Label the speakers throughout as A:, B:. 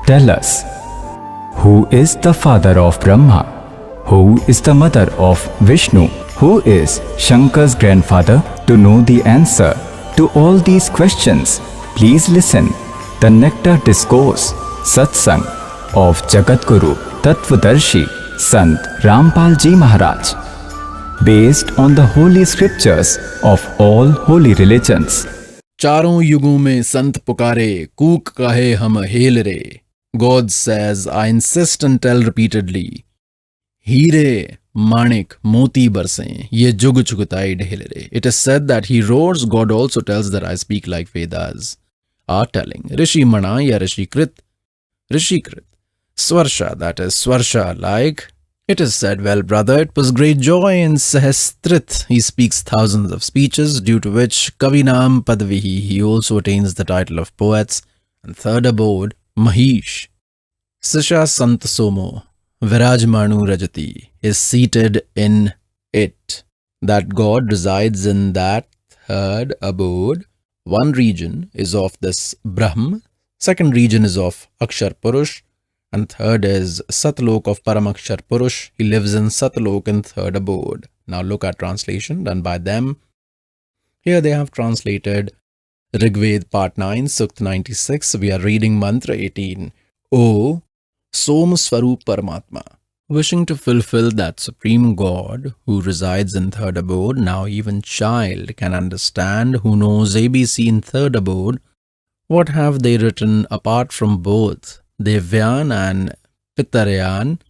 A: tell us, who is the father of Brahma? Who is the mother of Vishnu? Who is Shankar's grandfather? To know the answer to all these questions, please listen the Nectar Discourse, Satsang of Jagadguru Tattvadarshi Sant Rampal Ji Maharaj, based on the holy scriptures of all holy religions.
B: चारों युगों में संत पुकारे, कूक कहे हम hello रे. God says, I insist and tell repeatedly, हीरे माणिक मोती बरसें, ये जुग चुगताई ढेल रे. It is said that he roars. God also tells that I speak like Vedas are telling. Rishi Mana ya Rishi Krit, Swarsha, that is Swarsha like. It is said, well brother, it was great joy in Sahastrit. He speaks thousands of speeches, due to which Kavinam Padvihi, he also attains the title of poets. And third abode, Mahish. Sisha Sant Somo, Virajmanu Rajati, is seated in it. That God resides in that third abode. One region is of this Brahm, second region is of Akshar Purush, and third is Satlok of Paramakshar Purush. He lives in Satlok in third abode. Now look at translation done by them. Here they have translated Rigved part 9, Sukt 96. We are reading mantra 18. O Som Swarup Paramatma. Wishing to fulfill that supreme God who resides in third abode, now even child can understand who knows ABC in third abode. What have they written apart from both Devyan and Pitaryan?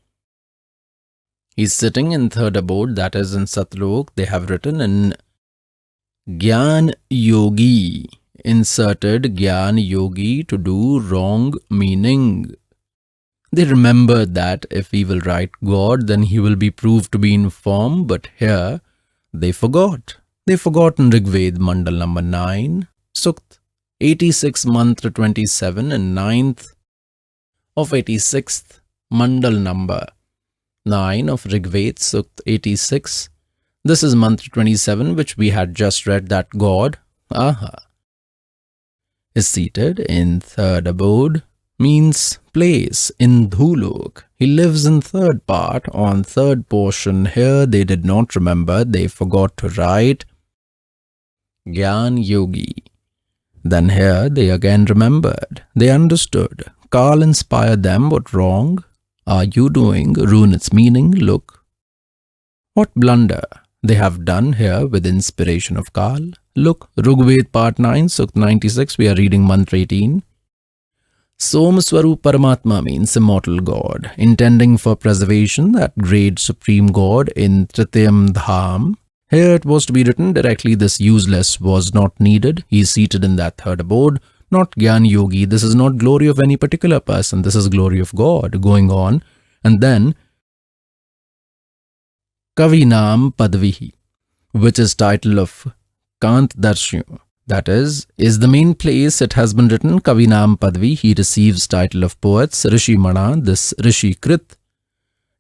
B: He's sitting in third abode, that is in Satlok. They have written in Gyan Yogi, inserted Gyan Yogi to do wrong meaning. They remembered that if we will write God, then he will be proved to be in form, but here they forgot. They forgot in Rigved Mandal number 9, Sukt 86 Mantra 27 and 9th of 86th Mandal number 9 of Rigved Sukt 86. This is Mantra 27, which we had just read, that God, is seated in third abode, means place in Dhulok. He lives in third part, on third portion. Here they did not remember, they forgot to write Gyan Yogi. Then here they again remembered, they understood. Kaal inspired them. What wrong are you doing? Ruin its meaning. Look what blunder they have done here with inspiration of Kaal. Look, Rigved part 9, Sukt 96, we are reading mantra 18. Som Swarup Paramatma means immortal God, intending for preservation that great supreme God in Tritiyam Dham. Here it was to be written directly, this useless was not needed. He is seated in that third abode, not Gyan Yogi. This is not glory of any particular person. This is glory of God going on. And then Kavinam Padvihi, which is title of Kant Darshu. That is the main place. It has been written Kavinam Padvi. He receives title of poets. Rishi Mana, this Rishi Krit.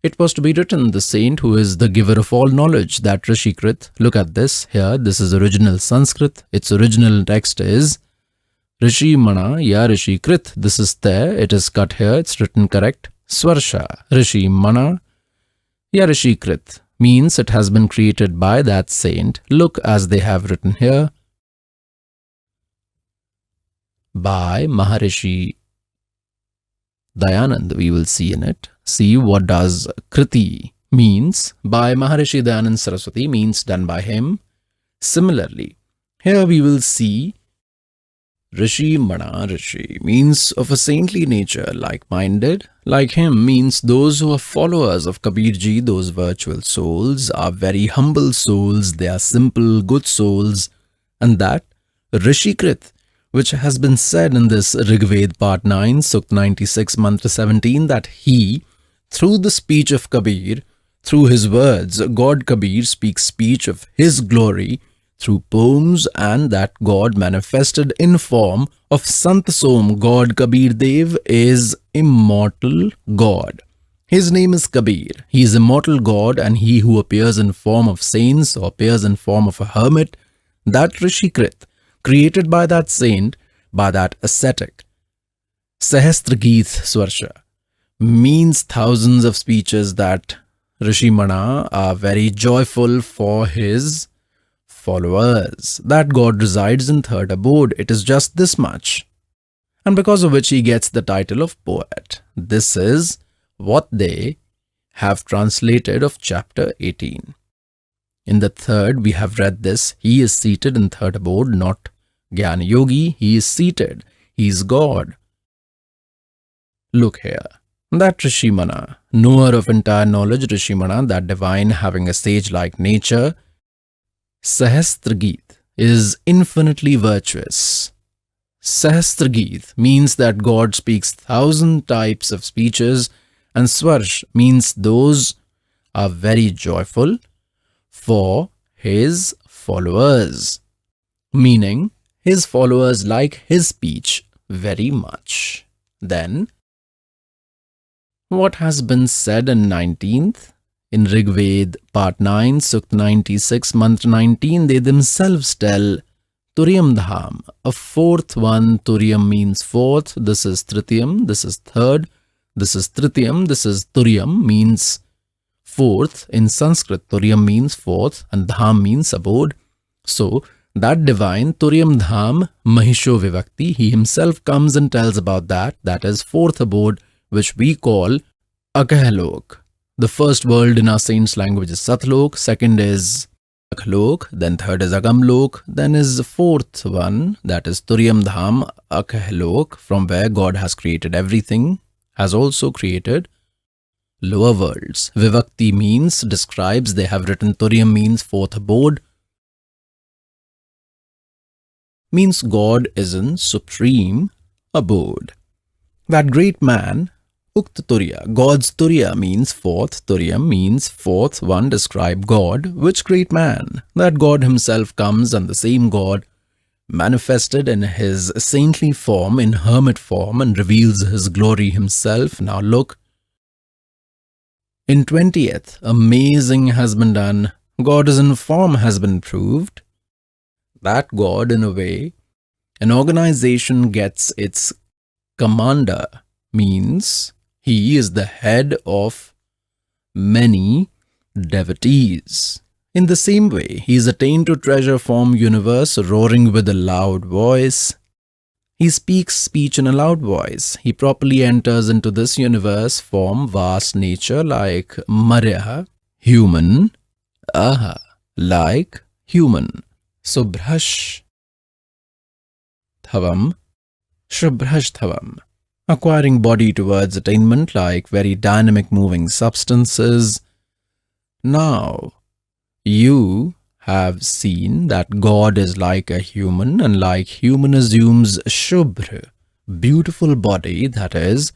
B: It was to be written the saint who is the giver of all knowledge, that Rishi Krit. Look at this here. This is original Sanskrit. Its original text is Rishi Mana ya Rishi Krit. This is there. It is cut here. It's written correct. Swarsha. Rishi Mana ya Rishi Krit means it has been created by that saint. Look as they have written here. By Maharishi Dayanand, we will see in it. See what does Kriti means. By Maharishi Dayanand Saraswati means done by him. Similarly, here we will see Rishi Mana. Rishi means of a saintly nature, like-minded. Like him means those who are followers of Kabir Ji, those virtual souls, are very humble souls. They are simple, good souls. And that Rishi Krit, which has been said in this Rigved part 9, Sukt 96, Mantra 17, that he, through the speech of Kabir, through his words, God Kabir speaks speech of his glory through poems, and that God manifested in form of Sant Som, God Kabir Dev, is immortal God. His name is Kabir. He is immortal God, and he who appears in form of saints or appears in form of a hermit, that Rishi Krit, created by that saint, by that ascetic, Sahasrageet Swarsha means thousands of speeches that Rishimana are very joyful for his followers, that God resides in third abode. It is just this much. And because of which he gets the title of poet. This is what they have translated of chapter 18. In the third, we have read this. He is seated in third abode, not Jnana Yogi. He is seated. He is God. Look here. That Rishimana, knower of entire knowledge, Rishimana, that divine having a sage-like nature, Sahasrageet, is infinitely virtuous. Sahasrageet means that God speaks 1,000 types of speeches, and Swarsh means those are very joyful for his followers, meaning his followers like his speech very much. Then, what has been said in 19th? In Rig Ved, part 9, Sukt 96, mantra 19, they themselves tell Turyam Dham, a fourth one. Turyam means fourth, this is Tritiyam, this is third, this is Tritiyam, this is Turyam, means fourth. In Sanskrit, Turyam means fourth and Dham means abode. So, that divine Turyam Dham, Mahisho Vivakti, he himself comes and tells about that. That is fourth abode, which we call Akahalok. The first world in our saints' language is Satlok, second is Akhlok, then third is Agamlok, then is the fourth one, that is Turyam Dham, Akahalok, from where God has created everything, has also created lower worlds. Vivakti means, describes, they have written Turyam means fourth abode, means God is in supreme abode. That great man, Ukt Turya, God's Turya means fourth, Turyam means fourth one, describe God. Which great man? That God himself comes, and the same God manifested in his saintly form, in hermit form, and reveals his glory himself. Now look, in 20th, amazing has been done. God is in form has been proved. That God, in a way, an organization gets its commander, means he is the head of many devotees. In the same way, he is attained to treasure form universe, roaring with a loud voice. He speaks speech in a loud voice. He properly enters into this universe form, vast nature, like Marya, human, aha, like human. Subhrash Thavam, Shubhrash Thavam. Acquiring body towards attainment like very dynamic moving substances. Now, you have seen that God is like a human, and like human assumes Shubhra, beautiful body, that is,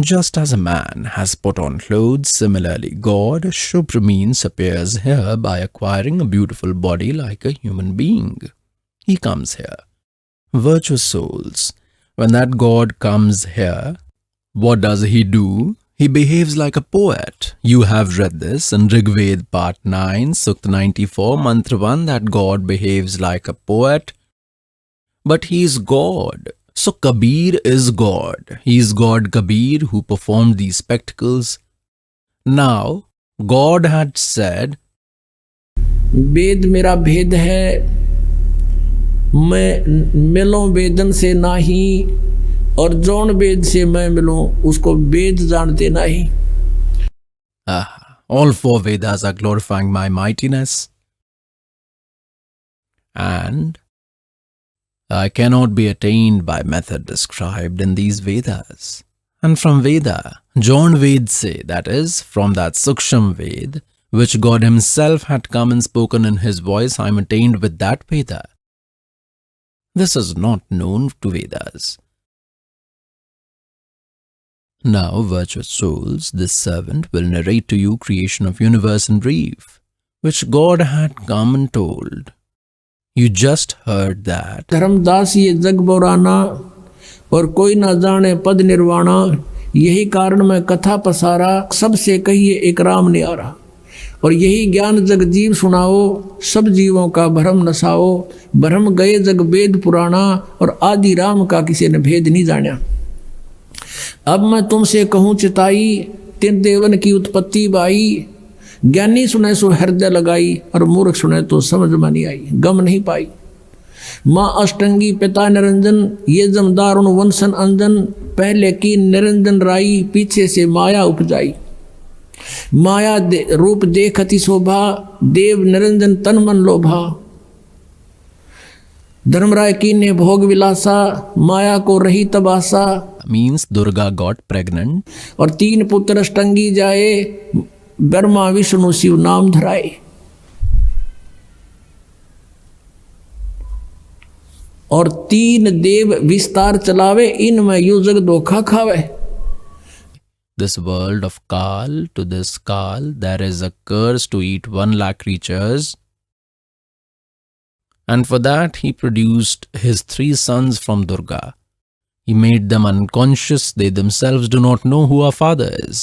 B: just as a man has put on clothes, similarly God, Shubhra means appears here by acquiring a beautiful body like a human being. He comes here. Virtuous souls, when that God comes here, what does he do? He behaves like a poet. You have read this in Rig Ved part 9, Sukt 94, mantra 1, that God behaves like a poet. But he is God. So Kabir is God. He is God Kabir who performed these spectacles. Now, God had said,
C: वेद मेरा भेद है, मैं मिलूं वेदन से नाही, और जौन वेद से मैं मिलूं उसको वेद जानते नहीं.
B: All four Vedas are glorifying my mightiness, and I cannot be attained by method described in these Vedas. And from Veda, John Ved say, that is, from that Suksham Ved, which God himself had come and spoken in his voice, I am attained with that Veda. This is not known to Vedas. Now, virtuous souls, this servant will narrate to you creation of universe in brief, which God had come and told. You just heard that.
C: Dharmdas ये जग बोराना, और कोई ना जाने पद निर्वाणा, यही कारण मैं कथा पसारा, सबसे कहिए एक राम न्यारा. और यही ज्ञान जग जीव सुनाओ, सब जीवों का भरम नसाओ, भरम गए जग वेद पुराना, और आदि राम का किसी ने भेद नहीं जाना. अब मैं तुमसे कहूँ चिताई, तिन देवन की उत्पत्ति बाई। ज्ञानी सुने सो हृदय लगाई, और मूर्ख सुने तो समझ में नहीं आई, गम नहीं पाई। माँ अष्टंगी पिता निरंजन, ये जमदार उन वंशन अंजन। पहले की निरंजन राई, पीछे से माया उपजाई। माया रूप देखती शोभा, देव निरंजन तन मन लोभा। धर्मराय की ने भोग विलासा, माया को रही तबासा।
B: Means Durga got pregnant.
C: और तीन पुत्र अष्टंगी जाए, ब्रह्मा विष्णु शिव नाम धराए। और तीन देव विस्तार चलावे, इनमें यू जग धोखा खावे।
B: This world of Kaal, to this Kaal, there is a curse to eat 1 lakh creatures. And for that, he produced his 3 sons from Durga. He made them unconscious, they themselves do not know who our father is.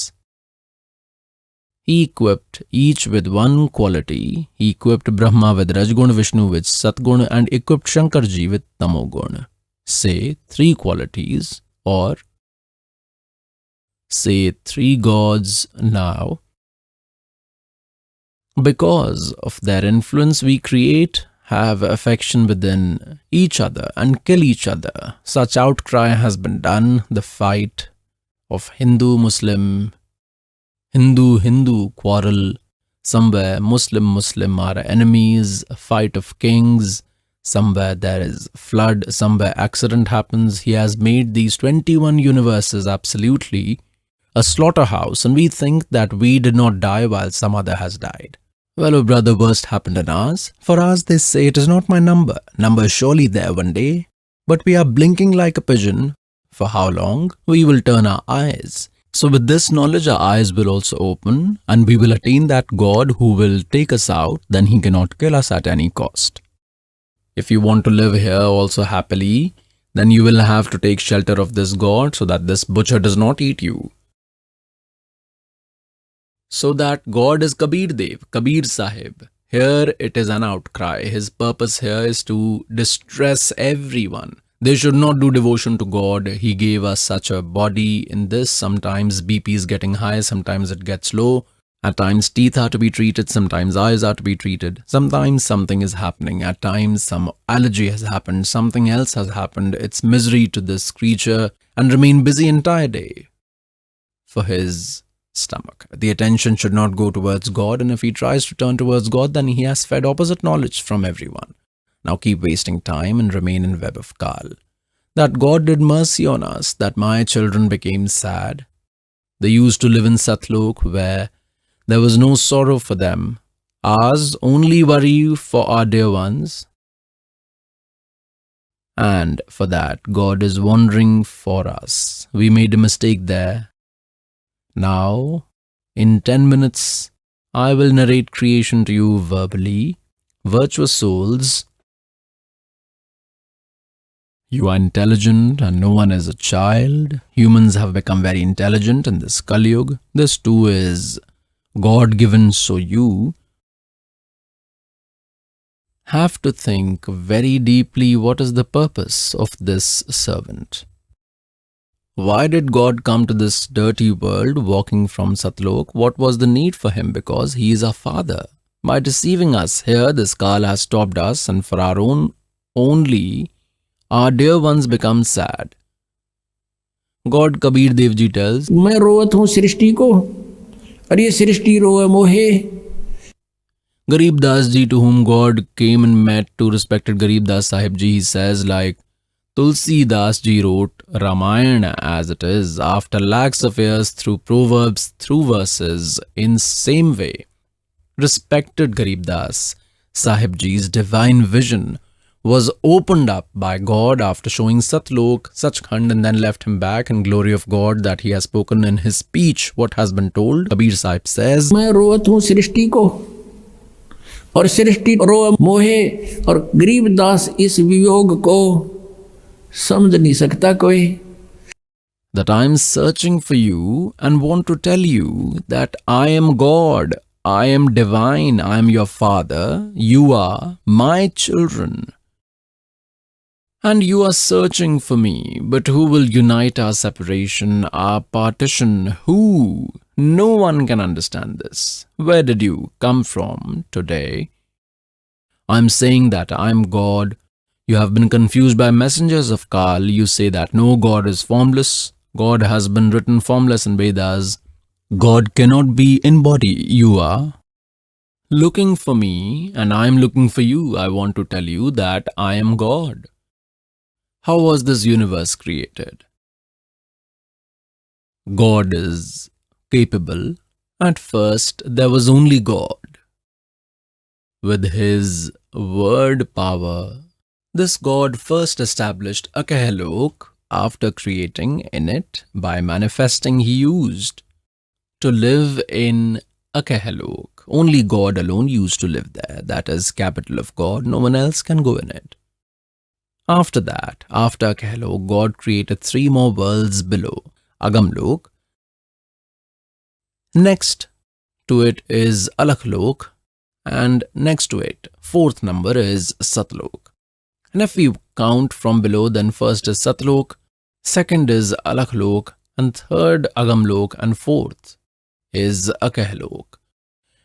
B: He equipped each with one quality. He equipped Brahma with Rajgun, Vishnu with Satgun, and equipped Shankarji with Tamogun. Say 3 qualities, or say 3 gods now. Because of their influence, we create, have affection within each other and kill each other. Such outcry has been done. The fight of Hindu-Muslim quarrel. Somewhere Muslim are enemies. A fight of kings. Somewhere there is flood. Somewhere accident happens. He has made these 21 universes absolutely a slaughterhouse, and we think that we did not die while some other has died. Well, oh brother, worst happened in ours. For us, they say it is not my number. Number is surely there one day. But we are blinking like a pigeon. For how long? We will turn our eyes. So with this knowledge, our eyes will also open, and we will attain that God who will take us out. Then he cannot kill us at any cost. If you want to live here also happily, then you will have to take shelter of this God so that this butcher does not eat you. So that God is Kabir Dev, Kabir Sahib. Here it is an outcry. His purpose here is to distress everyone. They should not do devotion to God. He gave us such a body. In this, sometimes BP is getting high, sometimes it gets low. At times teeth are to be treated, sometimes eyes are to be treated. Sometimes something is happening. At times some allergy has happened, something else has happened. It's misery to this creature and remain busy entire day for his stomach. The attention should not go towards God, and if he tries to turn towards God, then he has fed opposite knowledge from everyone. Now keep wasting time and remain in web of Kaal. That God did mercy on us, that my children became sad. They used to live in Satlok where there was no sorrow for them. Ours only worry for our dear ones. And for that, God is wondering for us. We made a mistake there. Now, in 10 minutes, I will narrate creation to you verbally. Virtuous souls, you are intelligent and no one is a child. Humans have become very intelligent in this Kali Yuga. This too is God-given, so you have to think very deeply what is the purpose of this servant. Why did God come to this dirty world walking from Satlok? What was the need for him? Because he is our father. By deceiving us here, this Kaal has stopped us, and for our own only, our dear ones become sad. God Kabir Dev Ji tells,
C: मैं रोवत हूँ सृष्टि को, और ये सृष्टि रोए मोहे.
B: Garib Das Ji, to whom God came and met, to respected Garib Das Sahib Ji, he says like, Tulsi Das Ji wrote Ramayana as it is, after lakhs of years, through proverbs, through verses, in same way. Respected Garib Das Sahib Ji's divine vision was opened up by God after showing Satlok, Sachkhand, and then left him back in glory of God that he has spoken in his speech. What has been told? Kabir Sahib says,
C: मैं रोवत हूँ सृष्टि को, और सृष्टि रोए मोहे, और गरीब दास इस वियोग को समझ नहीं सकता कोई.
B: That I am searching for you and want to tell you that I am God, I am divine, I am your father, you are my children. And you are searching for me, but who will unite our separation, our partition? Who? No one can understand this. Where did you come from today? I'm saying that I'm God. You have been confused by messengers of Kaal. You say that no, God is formless. God has been written formless in Vedas. God cannot be in body. You are looking for me and I am looking for you. I want to tell you that I am God. How was this universe created? God is capable. At first, there was only God. With his word power, this God first established a Kahalok. After creating in it, by manifesting, he used to live in a Kahalok. Only God alone used to live there. That is capital of God. No one else can go in it. After that, after Kahalok, God created 3 more worlds below. Agamlok. Next to it is Alakhlok. And next to it, 4th number is Satlok. And if we count from below, then first is Satlok, second is Alakhlok, and third Agamlok, and 4th is Akahlok.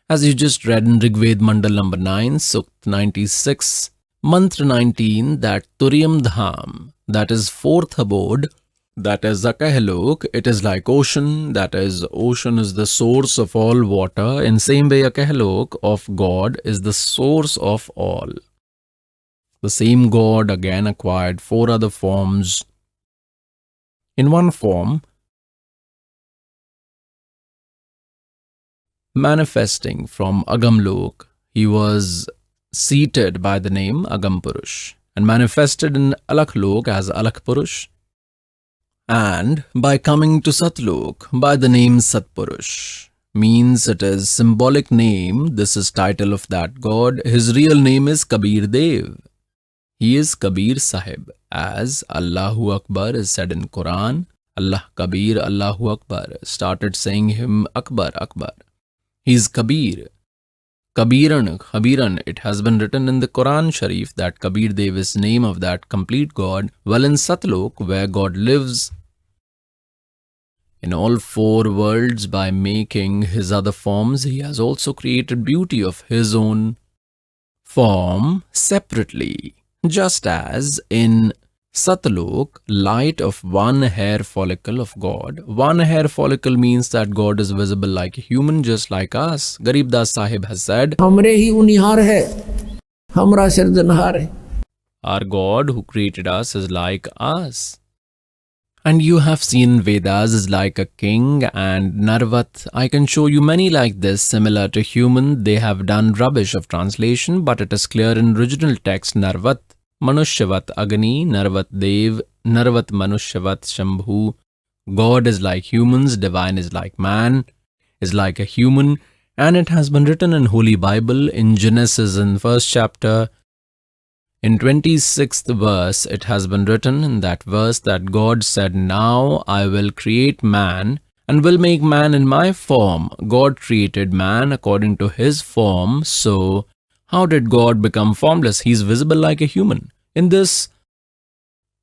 B: As you just read in Rigved Mandal number 9, Sukt 96, Mantra 19, that Turyam Dham, that is 4th abode, that is Akahlok, it is like ocean, that is ocean is the source of all water. In same way, Akahlok of God is the source of all. The same God again acquired 4 other forms. In one form, manifesting from Agamlok, he was seated by the name Agam Purush and manifested in Alakhlok as Alak Purush, and by coming to Satlok by the name Satpurush. Means it is symbolic name. This is title of that God. His real name is Kabir Dev. He is Kabir Sahib, as Allahu Akbar is said in Quran. Allah Kabir, Allahu Akbar. Started saying him Akbar, Akbar. He is Kabir. Kabiran. It has been written in the Quran Sharif that Kabir Dev is name of that complete God. Well, in Satlok, where God lives in all 4 worlds by making his other forms, he has also created beauty of his own form separately. Just as in Satlok, light of 1 hair follicle of God. 1 hair follicle means that God is visible like a human, just like us. Garib Das Sahib has said,
C: हमरे ही उनिहार है, हमरा सिरजनहार है.
B: Our God who created us is like us. And you have seen Vedas is like a king, and Narvat, I can show you many like this, similar to human. They have done rubbish of translation, but it is clear in original text. Narvat, Manushyavat Agni, Narvat Dev, Narvat Manushyavat Shambhu. God is like humans, divine is like man, is like a human, and it has been written in Holy Bible in Genesis in 1st chapter. In 26th verse, it has been written in that verse that God said, now I will create man and will make man in my form. God created man according to his form. So, how did God become formless? He is visible like a human. In this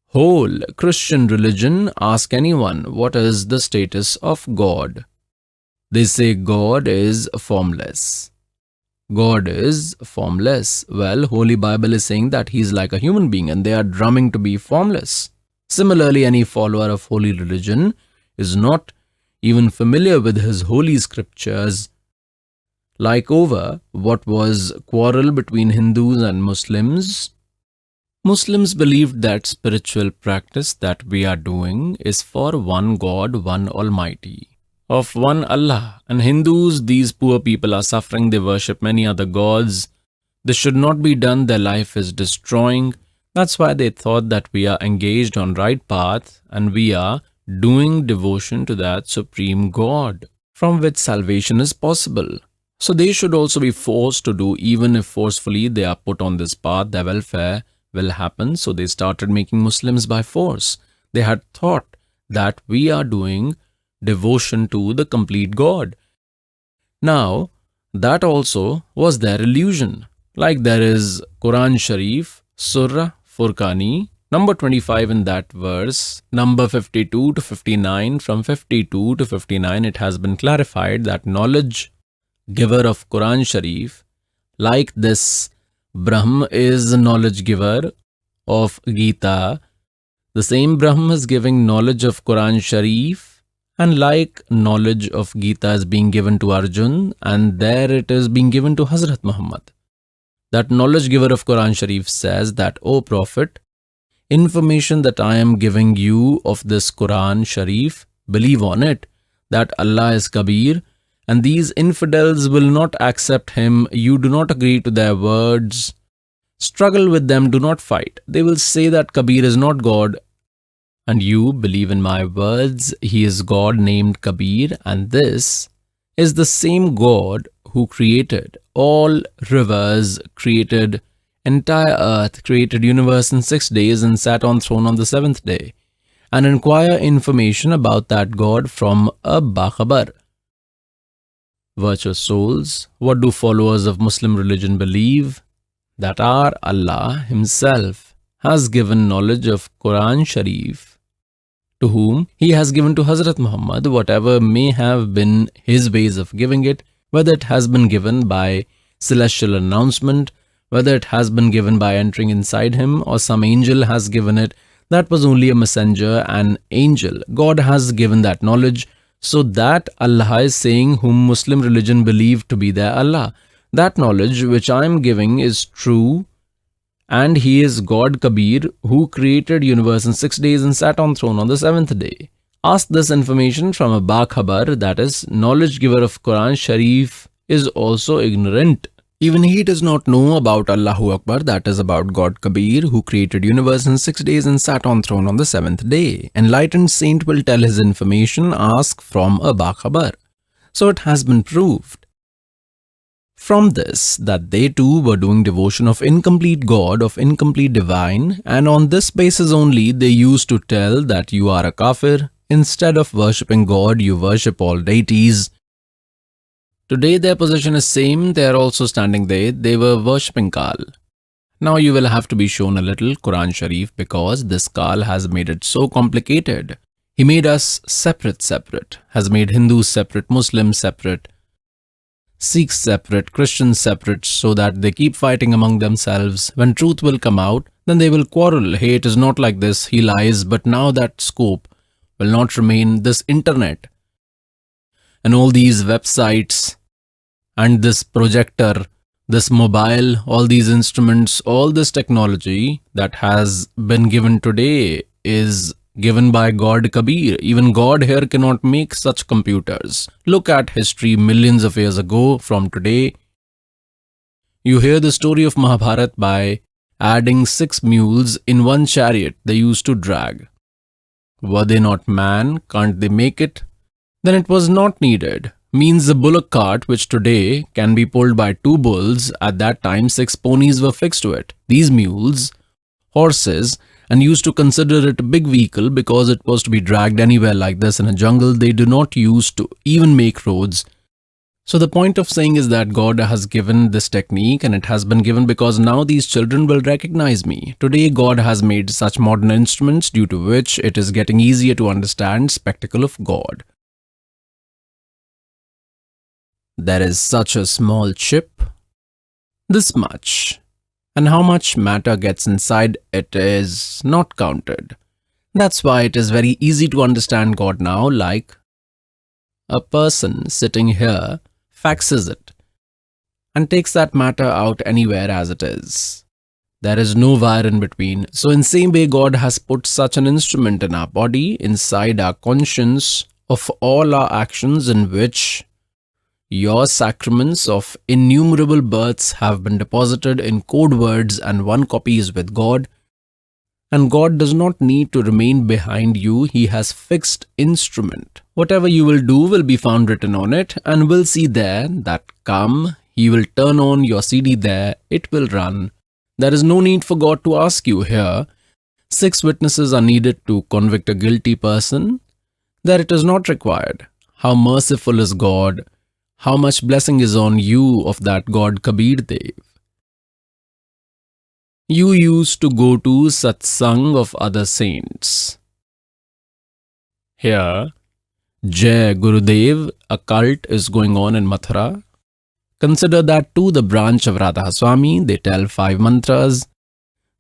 B: whole Christian religion, ask anyone, what is the status of God? They say God is formless. God is formless. Well, Holy Bible is saying that he is like a human being and they are drumming to be formless. Similarly, any follower of holy religion is not even familiar with his holy scriptures. Like over what was quarrel between Hindus and Muslims. Muslims believed that spiritual practice that we are doing is for one God, one Almighty, of one Allah. And Hindus, these poor people are suffering, they worship many other gods. This should not be done, their life is destroying. That's why they thought that we are engaged on right path and we are doing devotion to that supreme God, from which salvation is possible. So they should also be forced to do, even if forcefully they are put on this path, their welfare will happen. So they started making Muslims by force. They had thought that we are doing devotion to the complete God. Now, that also was their illusion. Like there is Quran Sharif, Surah Furqani, Number 25 in that verse, number 52 to 59, from 52 to 59, it has been clarified that knowledge giver of Quran Sharif, like this Brahm is knowledge giver of Gita, the same Brahm is giving knowledge of Quran Sharif, and like knowledge of Gita is being given to Arjun, and there it is being given to Hazrat Muhammad. That knowledge giver of Quran Sharif says that, O Prophet, information that I am giving you of this Quran Sharif, believe on it, that Allah is Kabir, and these infidels will not accept him. You do not agree to their words. Struggle with them, do not fight. They will say that Kabir is not God, and you believe in my words. He is God named Kabir, and this is the same God who created all rivers, created entire earth, created universe in 6 days, and sat on throne on the 7th day. And inquire information about that God from a baakhabar. Virtuous souls, what do followers of Muslim religion believe? That our Allah Himself has given knowledge of Quran Sharif, to whom He has given to Hazrat Muhammad whatever may have been His ways of giving it, whether it has been given by celestial announcement, whether it has been given by entering inside him, or some angel has given it. That was only a messenger, an angel. God has given that knowledge, so that Allah is saying whom Muslim religion believe to be their Allah. That knowledge which I am giving is true, and He is God Kabir, who created universe in 6 days and sat on throne on the 7th day. Ask this information from a baakhabar, that is, knowledge giver of Quran Sharif is also ignorant. Even he does not know about Allahu Akbar, that is about God Kabir, who created universe in 6 days and sat on throne on the 7th day. Enlightened saint will tell his information, ask from a baakhabar. So it has been proved from this that they too were doing devotion of incomplete God, of incomplete divine, and on this basis only they used to tell that you are a kafir. Instead of worshipping God, you worship all deities. Today their position is same, they are also standing there, they were worshipping Kaal. Now you will have to be shown a little Quran Sharif, because this Kaal has made it so complicated. He made us separate, has made Hindus separate, Muslims separate, Sikhs separate, Christians separate, so that they keep fighting among themselves. When truth will come out, then they will quarrel. Hey, it is not like this, he lies. But now that scope will not remain. This internet and all these websites and this projector, this mobile, all these instruments, all this technology that has been given today is given by God Kabir. Even God here cannot make such computers. Look at history millions of years ago from today. You hear the story of Mahabharat by adding 6 mules in one chariot they used to drag. Were they not man? Can't they make it? Then it was not needed. Means the bullock cart, which today can be pulled by 2 bulls, at that time 6 ponies were fixed to it. These mules, horses, and used to consider it a big vehicle because it was to be dragged anywhere like this in a jungle. They do not use to even make roads. So the point of saying is that God has given this technique, and it has been given because now these children will recognize me. Today God has made such modern instruments due to which it is getting easier to understand spectacle of God. There is such a small chip, this much, and how much matter gets inside it is not counted. That's why it is very easy to understand God now, like a person sitting here faxes it and takes that matter out anywhere as it is. There is no wire in between. So in same way, God has put such an instrument in our body, inside our conscience of all our actions, in which your sacraments of innumerable births have been deposited in code words, and one copy is with God. And God does not need to remain behind you. He has fixed instrument. Whatever you will do will be found written on it, and will see there that come. He will turn on your CD there. It will run. There is no need for God to ask you here. 6 witnesses are needed to convict a guilty person. There it is not required. How merciful is God! How much blessing is on you of that God Kabir Dev. you used to go to Satsang of other saints. Here, Jai Gurudev, a cult is going on in Mathura. Consider that too the branch of Radha Swami, they tell 5 mantras.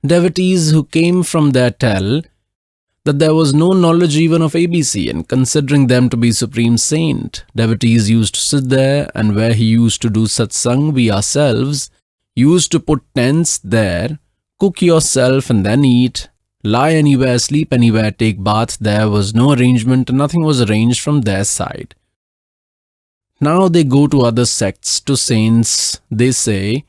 B: Devotees who came from there tell that there was no knowledge even of ABC, and considering them to be supreme saint, devotees used to sit there, and where he used to do satsang, we ourselves used to put tents there, cook yourself and then eat, lie anywhere, sleep anywhere, take bath. There was no arrangement, and nothing was arranged from their side. Now they go to other sects, to saints. They say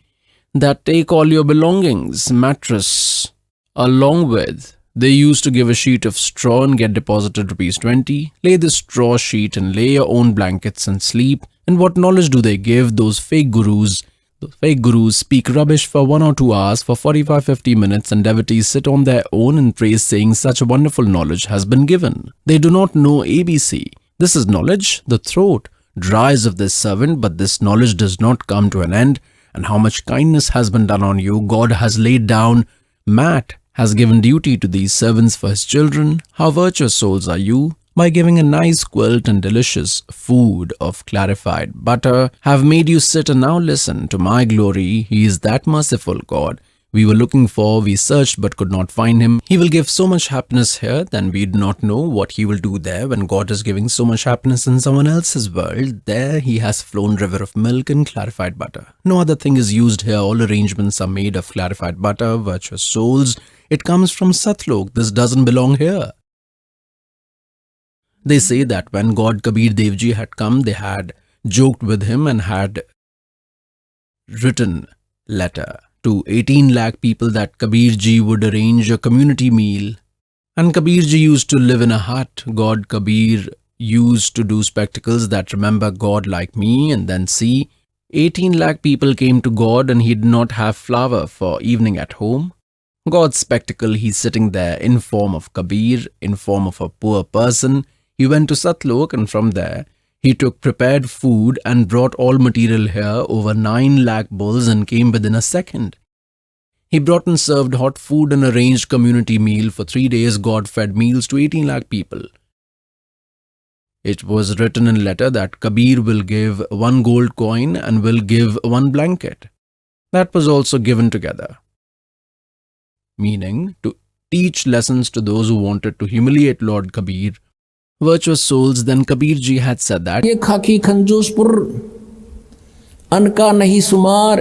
B: that take all your belongings, mattress, along with. They used to give a sheet of straw and get deposited ₹20. Lay the straw sheet and lay your own blankets and sleep. And what knowledge do they give? Those fake gurus. Those fake gurus speak rubbish for 1 or 2 hours, for 45-50 minutes, and devotees sit on their own and praise, saying such wonderful knowledge has been given. They do not know ABC. This is knowledge. The throat dries of this servant, but this knowledge does not come to an end. And how much kindness has been done on you. God has laid down mat, has given duty to these servants for his children. How virtuous souls are you? By giving a nice quilt and delicious food of clarified butter, have made you sit, and now listen to my glory. He is that merciful God we were looking for. We searched but could not find him. He will give so much happiness here, then we do not know what he will do there. When God is giving so much happiness in someone else's world, there he has flown river of milk and clarified butter. No other thing is used here. All arrangements are made of clarified butter. Virtuous souls, it comes from Satlok. This doesn't belong here. They say that when God Kabir Dev Ji had come, they had joked with him and had written letter to 18 lakh people that Kabir Ji would arrange a community meal. And Kabir Ji used to live in a hut. God Kabir used to do spectacles that remember God like me, and then see 18 lakh people came to God, and he did not have flour for evening at home. God's spectacle, he's sitting there in form of Kabir, in form of a poor person. He went to Satlok, and from there he took prepared food and brought all material here, over 9 lakh bulls, and came within a second. He brought and served hot food and arranged community meal. For 3 days God fed meals to 18 lakh people. It was written in letter that Kabir will give 1 gold coin and will give 1 blanket. That was also given together. Meaning, to teach lessons to those who wanted to humiliate Lord Kabir. Virtuous souls, then Kabir Ji had said that
C: ये खाकी खंजूसपुर अनका नहीं सुमार.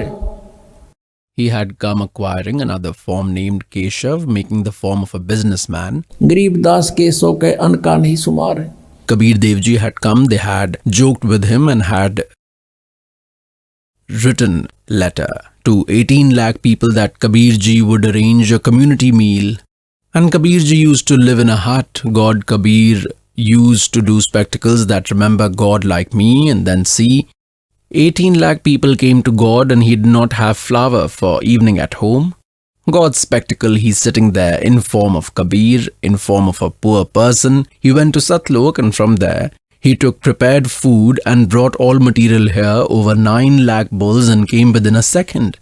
B: He had come acquiring another form named Keshav, making the form of a businessman.
C: गरीब दास के सो के अनका नहीं सुमार.
B: Kabir Dev Ji had come, they had joked with him and had written letter to 18 lakh people that Kabir Ji would arrange a community meal. And Kabir Ji used to live in a hut. God Kabir used to do spectacles that remember God like me, and then see 18 lakh people came to God, and he did not have flour for evening at home. God's spectacle, he's sitting there in form of Kabir, in form of a poor person. He went to Satlok, and from there he took prepared food and brought all material here, over 9 lakh bulls, and came within a second.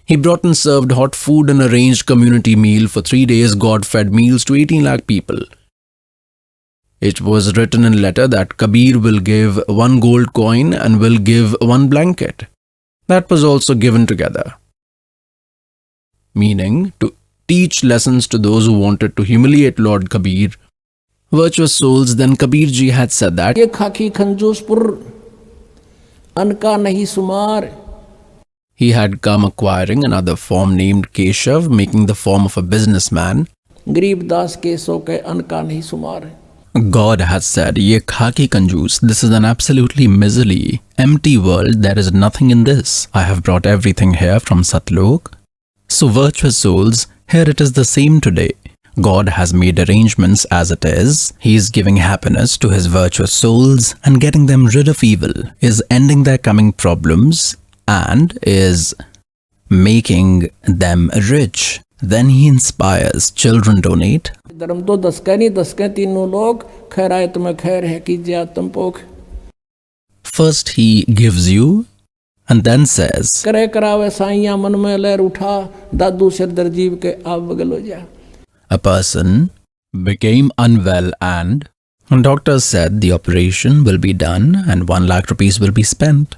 B: He brought and served hot food and arranged community meal. For 3 days God fed meals to 18 lakh people. It was written in letter that Kabir will give 1 gold coin and will give 1 blanket. That was also given together. Meaning, to teach lessons to those who wanted to humiliate Lord Kabir. Virtuous souls, then Kabir Ji had said that
C: ये खाकी खंजूसपुर अनका नहीं सुमार.
B: he had come acquiring another form named Keshav, making the form of a businessman.
C: गरीब दास के सो के अनका नहीं सुमार.
B: God has said, Ye khaki kanjoos, this is an absolutely miserly, empty world. There is nothing in this. I have brought everything here from Satlok. So virtuous souls, here it is the same today. God has made arrangements as it is. He is giving happiness to his virtuous souls and getting them rid of evil, is ending their coming problems, and is making them rich. Then he inspires children donate.
C: धर्म तो 10 का नहीं, 10 के तीनों लोग खैर आए तुम्हें खैर है कीजिए तुम पोख.
B: First he gives you and then says,
C: करे करावे साइया मन में लहर उठा दादू सिरदर जीव के आप बगल हो जा.
B: a person became unwell and doctors said the operation will be done and 1 lakh rupees will be spent.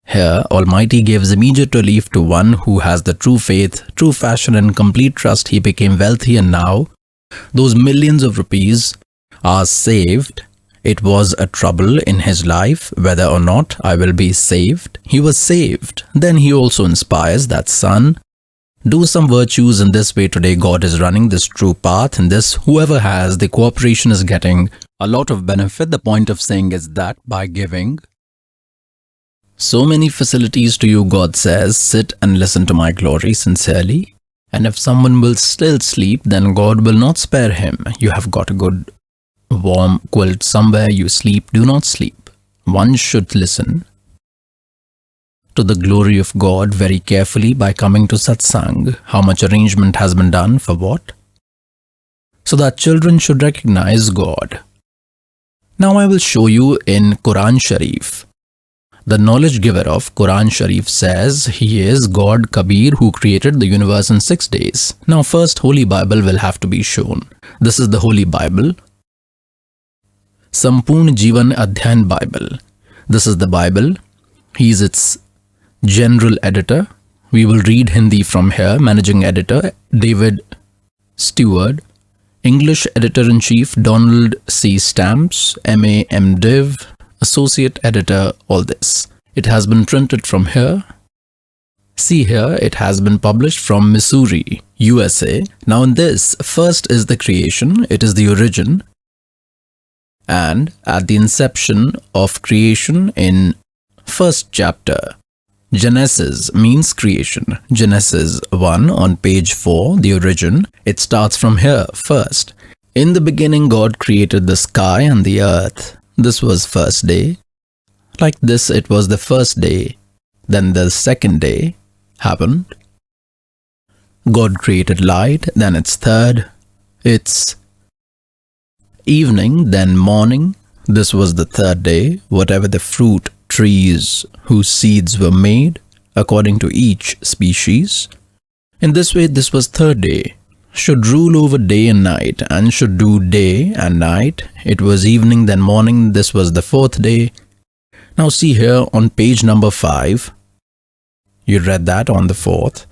B: Here, Almighty gives immediate relief to one who has the true faith, true passion and complete trust. He became wealthy and now those millions of rupees are saved. It was a trouble in his life whether or not I will be saved. He was saved. Then he also inspires that son, do some virtues in this way today. God is running this true path. In this, whoever has the cooperation is getting a lot of benefit. The point of saying is that by giving so many facilities to you, God says, sit and listen to my glory sincerely. And if someone will still sleep, then God will not spare him. You have got a good warm quilt somewhere, you sleep, do not sleep. One should listen to the glory of God very carefully by coming to Satsang. How much arrangement has been done for what? So that children should recognize God. Now I will show you in Quran Sharif. The knowledge giver of Quran Sharif says he is God Kabir who created the universe in 6 days. Now first Holy Bible will have to be shown. This is the Holy Bible. Sampurn Jivan Adhyan Bible. This is the Bible. He is its general editor. We will read Hindi from here. Managing editor David Stewart. English editor-in-chief Donald C. Stamps, MA MDiv. Associate editor, all this. It has been printed from here. See here, it has been published from Missouri, USA. Now in this, first is the creation, it is the origin. And at the inception of creation in first chapter, Genesis means creation. Genesis 1 on page 4, the origin, it starts from here first. In the beginning, God created the sky and the earth. This was first day. Like this, it was the first day. Then the second day happened. God created light. Then it's third. It's evening, then morning. This was the third day. Whatever the fruit trees whose seeds were made according to each species. In this way, this was third day. Should rule over day and night and should do day and night. It was evening, then morning. This was the fourth day. Now see here on page number 5. You read that on the 4th.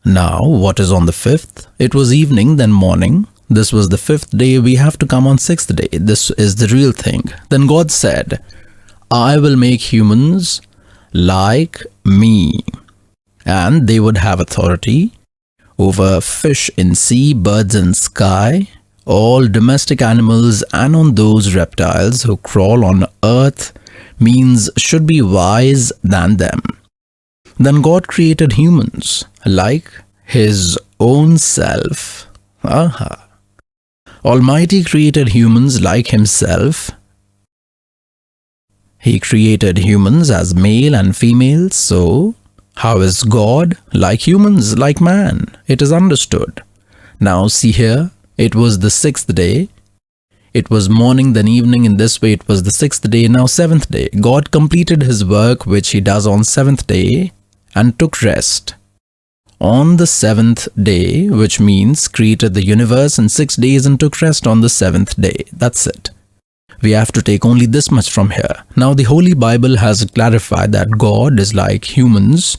B: Now what is on the 5th? It was evening, then morning. This was the 5th day. We have to come on 6th day. This is the real thing. Then God said, I will make humans like me. And they would have authority over fish in sea, birds in sky, all domestic animals and on those reptiles who crawl on earth, means should be wise than them. Then God created humans like his own self. Almighty created humans like himself. He created humans as male and female, so how is God like humans, like man? It is understood. Now see here, it was the 6th day. It was morning, then evening. In this way, it was the 6th day, now 7th day. God completed his work which he does on 7th day and took rest. On the 7th day, which means created the universe in 6 days and took rest on the 7th day. That's it. We have to take only this much from here. Now the Holy Bible has clarified that God is like humans.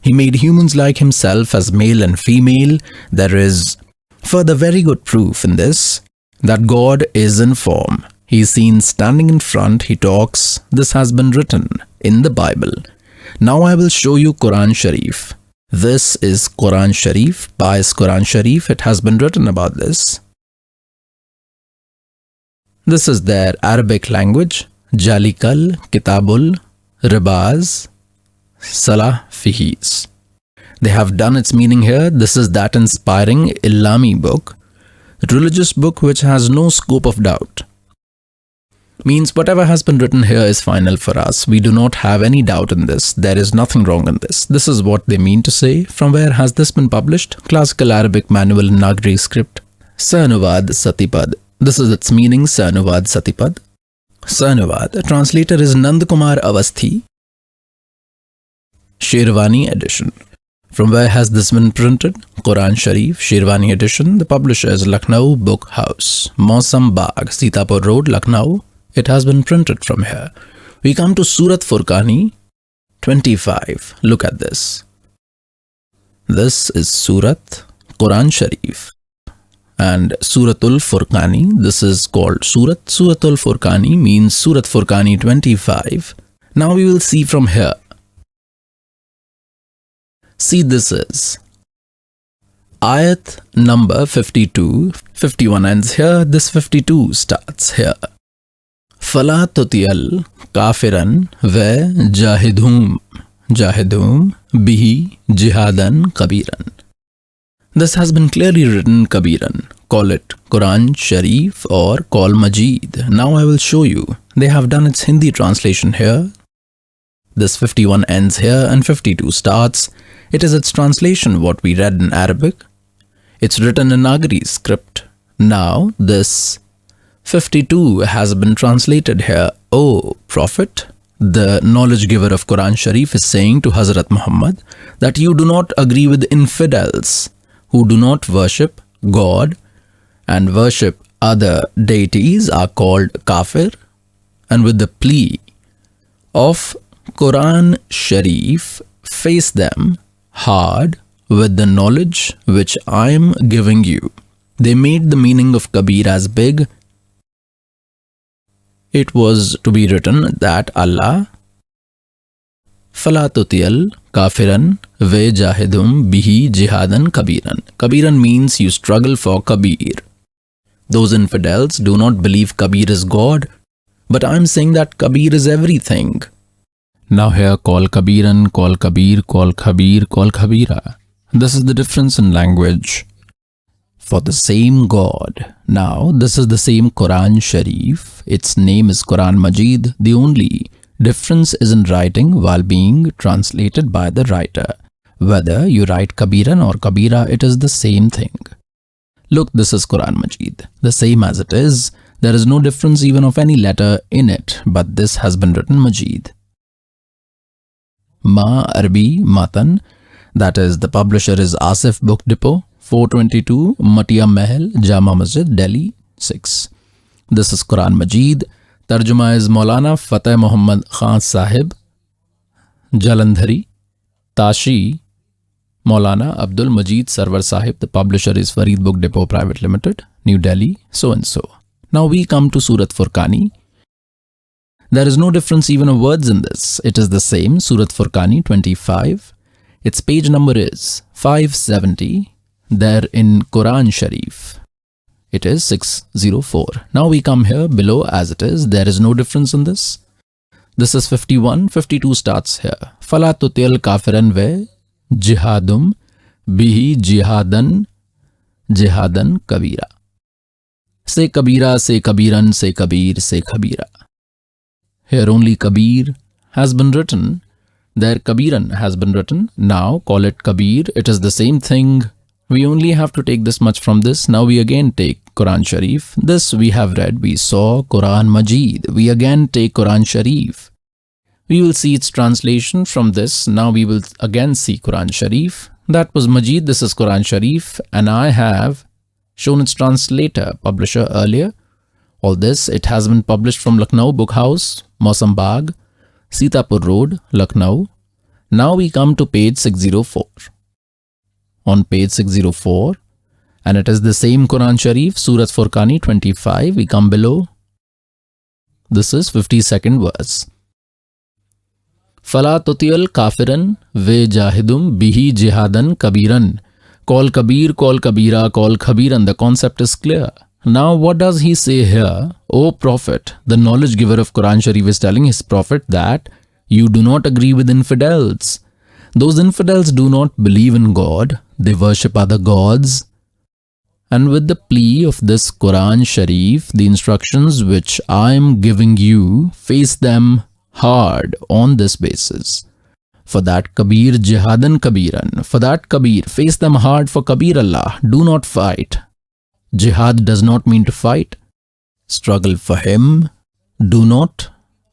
B: He made humans like himself as male and female. There is further very good proof in this that God is in form. He is seen standing in front. He talks. This has been written in the Bible. Now I will show you Quran Sharif. This is Quran Sharif. By Quran Sharif, it has been written about this. This is their Arabic language. Jalikal, Kitabul, Ribaz, Salah Fihis. They have done its meaning here. This is that inspiring Illami book, religious book which has no scope of doubt. Means whatever has been written here is final for us. We do not have any doubt in this. There is nothing wrong in this. This is what they mean to say. From where has this been published? Classical Arabic Manual in Nagari script. Sanuvad Satipad. This is its meaning, Sanuvad Satipad. Sanuvad. Translator is Nandkumar Avasthi. Sherwani edition. From where has this been printed? Quran Sharif, Sherwani edition. The publisher is Lucknow Book House, Mausam Bagh, Sitapur Road, Lucknow. It has been printed from here. We come to Surat Furqani 25. Look at this. This is Surat Quran Sharif. And Suratul Furqani, this is called Surat. Suratul Furqani means Surat Furqani 25. Now we will see from here. See, this is ayat number 52. 51 ends here. This 52 starts here. Fala tutiyal kafiran ve jahidhum bihi jihadan kabiran. This has been clearly written Kabiran. Call it Quran Sharif or call Majid. Now I will show you. They have done its Hindi translation here. This 51 ends here and 52 starts. It is its translation what we read in Arabic. It's written in Nagari script. Now this 52 has been translated here. O Prophet, the knowledge giver of Quran Sharif is saying to Hazrat Muhammad that you do not agree with infidels who do not worship God and worship other deities are called kafir, and with the plea of Quran Sharif, face them hard with the knowledge which I am giving you. They made the meaning of Kabir as big. It was to be written that Allah Fala tutiyal kafiran ve jahidum bihi jihadan kabiran. Kabiran means you struggle for Kabir. Those infidels do not believe Kabir is God, but I am saying that Kabir is everything. Now here call Kabiran, call Kabir, call Kabir, call Kabira. This is the difference in language. For the same God. Now this is the same Quran Sharif. Its name is Quran Majid. The only difference is in writing while being translated by the writer. Whether you write Kabiran or Kabira, it is the same thing. Look, this is Quran Majid. The same as it is. There is no difference even of any letter in it, but this has been written Majid. Ma Arbi Matan, that is, the publisher is Asif Book Depot, 422 Matia Mahal, Jama Masjid, Delhi, 6. This is Quran Majid. Tarjuma is Maulana Fateh Muhammad Khan Sahib, Jalandhari, Tashi, Maulana Abdul Majid Sarwar Sahib. The publisher is Farid Book Depot Private Limited, New Delhi, so and so. Now we come to Surat Furqani. There is no difference even of words in this. It is the same, Surat Furqani 25. Its page number is 570. There in Quran Sharif, it is 604. Now we come here below as it is. There is no difference in this. This is 51. 52 starts here. Fala tutil kafiran ve jihadum bihi jihadan kabira. Say kabira, say kabiran, say kabir, say kabira. Here only Kabir has been written. There Kabiran has been written. Now call it Kabir. It is the same thing. We only have to take this much from this. Now we again take Quran Sharif. This we have read. We saw Quran Majid. We again take Quran Sharif. We will see its translation from this. Now we will again see Quran Sharif. That was Majid. This is Quran Sharif. And I have shown its translator, publisher earlier. All this, it has been published from Lucknow Book House, Mausam Bagh, Sitapur Road, Lucknow. Now we come to page 604. On page 604, and it is the same Quran Sharif, Surat Furqani 25. We come below. This is 52nd verse. Fala tutiyal kafiran ve jahidum bihi jihadan kabiran. Call Kabir, call Kabira, call Kabiran. The concept is clear. Now what does he say here? O Prophet, the knowledge giver of Quran Sharif is telling his Prophet that you do not agree with infidels. Those infidels do not believe in God. They worship other gods. And with the plea of this Quran Sharif, the instructions which I am giving you, face them hard on this basis. For that Kabir jihadan kabiran. For that Kabir, face them hard for Kabir Allah. Do not fight. Jihad does not mean to fight. Struggle for him. Do not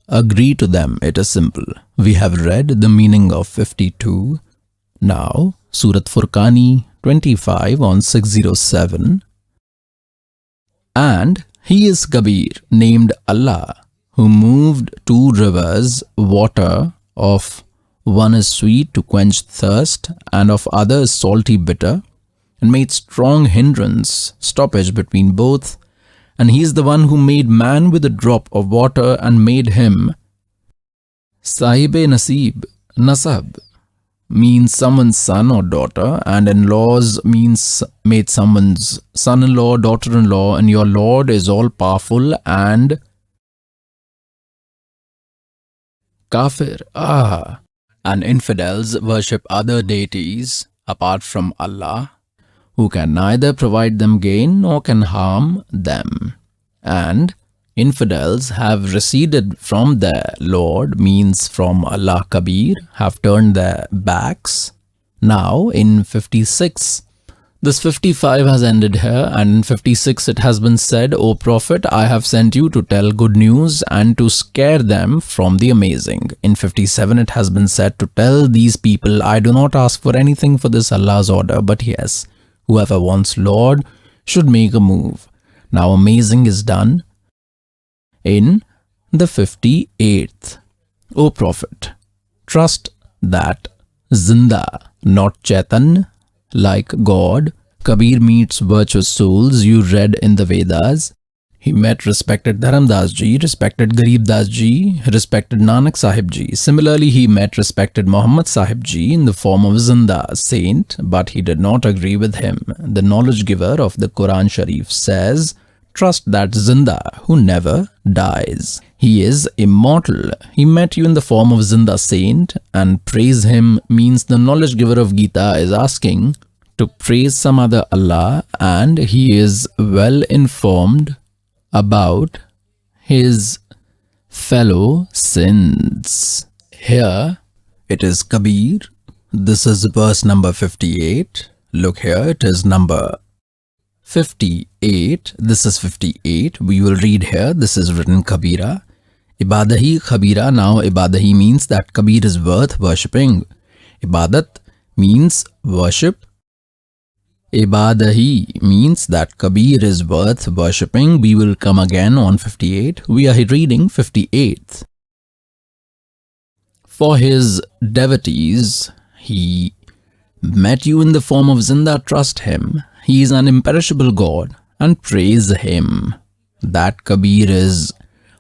B: agree to them. It is simple. We have read the meaning of 52. Now, Surat Furqani 25 on 607. And he is Kabir, named Allah, who moved two rivers, water of one is sweet to quench thirst, and of other is salty bitter, and made strong hindrance, stoppage between both. And he is the one who made man with a drop of water and made him Sahibe Nasib. Nasab means someone's son or daughter, and in-laws means made someone's son-in-law, daughter-in-law, and your Lord is all-powerful and kafir. And infidels worship other deities apart from Allah, who can neither provide them gain nor can harm them. And infidels have receded from their Lord, means from Allah Kabir, have turned their backs. Now in 56, this 55 has ended here, and in 56 it has been said, O Prophet, I have sent you to tell good news and to scare them from the amazing. In 57 it has been said to tell these people, I do not ask for anything for this Allah's order, but yes, whoever wants Lord should make a move. Now amazing is done. In the 58th, O Prophet, trust that Zinda, not Chaitan, like God, Kabir meets virtuous souls you read in the Vedas. He met respected Dharamdas ji, respected Garib Das ji, respected Nanak Sahib ji. Similarly, he met respected Muhammad Sahib ji in the form of Zinda, saint, but he did not agree with him. The knowledge giver of the Quran Sharif says, trust that Zinda who never dies. He is immortal. He met you in the form of Zinda saint, and praise him means the knowledge giver of Gita is asking to praise some other Allah, and he is well informed about his fellow sins. Here it is Kabir. This is verse number 58. Look here, it is number 58. This is 58. We will read here. This is written Kabira. Ibadahi Kabira. Now Ibadahi means that Kabir is worth worshipping. Ibadat means worship. Ibadahi means that Kabir is worth worshipping. We will come again on 58. We are reading 58th. For his devotees, he met you in the form of Zinda. Trust him. He is an imperishable God, and praise him. That Kabir is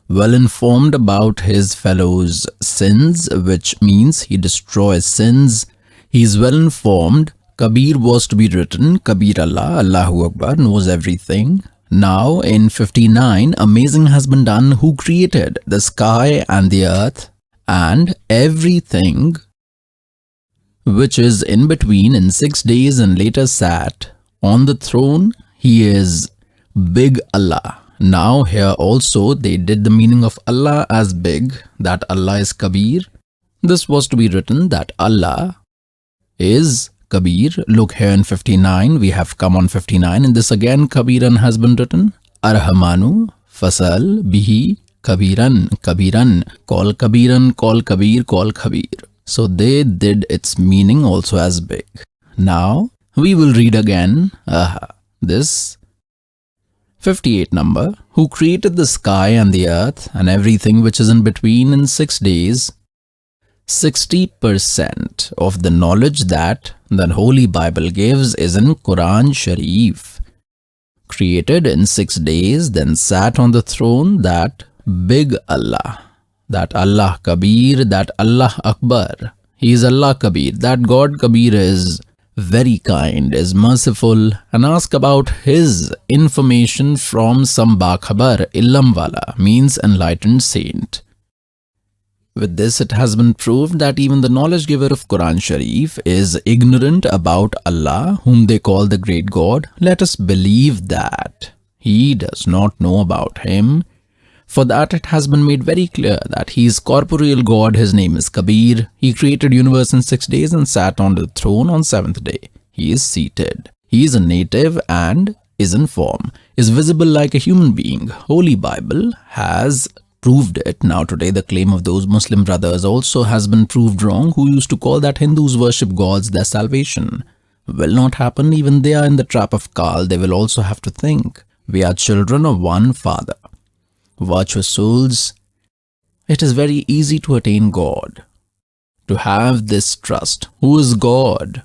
B: well informed about his fellows' sins, which means he destroys sins. He is well informed. Kabir was to be written, Kabir Allah, Allahu Akbar, knows everything. Now in 59, amazing has been done, who created the sky and the earth and everything which is in between in 6 days, and later sat on the throne. He is Big Allah. Now here also they did the meaning of Allah as big, that Allah is Kabir. This was to be written that Allah is Kabir. Look here in 59, we have come on 59. In this again Kabiran has been written. Arhamanu Fasal Bihi Kabiran. Kabiran. Call Kabiran, call Kabir, call Kabir. So they did its meaning also as big. Now we will read again this 58 number. Who created the sky and the earth and everything which is in between in 6 days. 60% of the knowledge that the Holy Bible gives is in Quran Sharif. Created in 6 days, then sat on the throne, that Big Allah, that Allah Kabir, that Allah Akbar. He is Allah Kabir. That God Kabir is very kind, is merciful, and ask about his information from some baakhabar. Illamwala means enlightened saint. With this, it has been proved that even the knowledge giver of Quran Sharif is ignorant about Allah, whom they call the great God. Let us believe that he does not know about him. For that it has been made very clear that he is corporeal God. His name is Kabir. He created universe in 6 days and sat on the throne on 7th day. He is seated. He is a native and is in form, is visible like a human being. Holy Bible has proved it. Now today the claim of those Muslim brothers also has been proved wrong who used to call that Hindus worship gods their salvation. Will not happen. Even they are in the trap of Kaal. They will also have to think. We are children of one Father. Virtuous souls, it is very easy to attain God. To have this trust. Who is God?